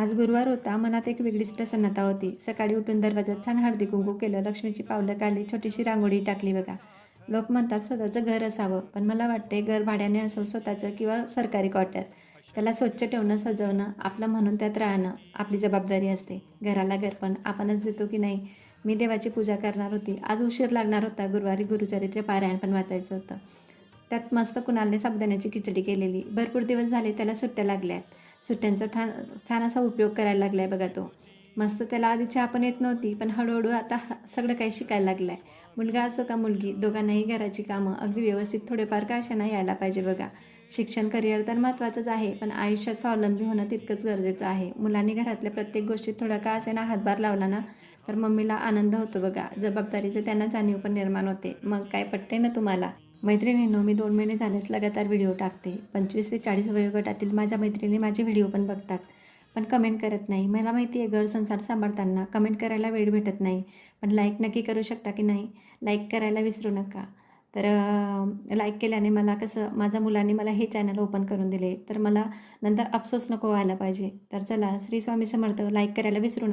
आज गुरुवार होता. मनात एक वेगळीच प्रसन्नता होती. सकाळी उठून दरवाजात छान हळदी-कुंकू केलं, लक्ष्मीची पावलं काढली, छोटीशी रांगोळी टाकली बघा. लोक म्हणतात स्वतःचं घर असावं, पण मला वाटते घर भाड्याने असो स्वतःचं किंवा सरकारी क्वार्टर, त्याला स्वच्छ ठेवणं, सजवणं, आपलं म्हणून त्यात राहणं आपली जबाबदारी असते. घराला घरपण आपणच देतो की नाही? मी देवाची पूजा करणार होती. आज उशीर लागणार होता. गुरुवारी गुरुचरित्र पारायण पण वाचायचं होतं. त्यात मस्त कुणालने साबुदाण्याची खिचडी केलेली. भरपूर दिवस झाले त्याला सुट्ट्या लागल्यात. सुट्ट्यांचा छान असा उपयोग करायला लागलाय बघा तो. मस्त त्याला आधी चहा पण येत नव्हती, पण हळूहळू आता सगळं काही शिकायला लागलाय. मुलगा असो का मुलगी, दोघांनाही घराची कामं अगदी व्यवस्थित थोडेफार का अशा नाही यायला पाहिजे बघा. शिक्षण, करिअर तर महत्त्वाचंच आहे, पण आयुष्यात स्वावलंबी होणं तितकंच गरजेचं आहे. मुलांनी घरातल्या प्रत्येक गोष्टीत थोडा का असेना हातभार लावला ना, तर मम्मीला आनंद होतो बघा. जबाबदारीचं त्यांना जाणीव पण निर्माण होते. मग काय पटते ना तुम्हाला? मैत्रिणींनो, मी 2 महिने झालेच लगातार व्हिडिओ टाकते. 25 ते 40 वयोगटातील माझ्या मैत्रिणी माझे व्हिडिओ पण बघतात, पण कमेंट करत नाही. मला माहिती आहे घर संसार सांभाळताना कमेंट करायला वेळ भेटत नाही, पण लाईक नक्की करू शकता की नाही? लाईक करायला विसरू नका. तर लाईक केल्याने मला कसं माझ्या मुलांनी मला हे चॅनल ओपन करून दिले, तर मला नंतर अफसोस नको व्हायला पाहिजे. तर चला, श्री स्वामी समर्थ. लाईक करायला विसरू नका.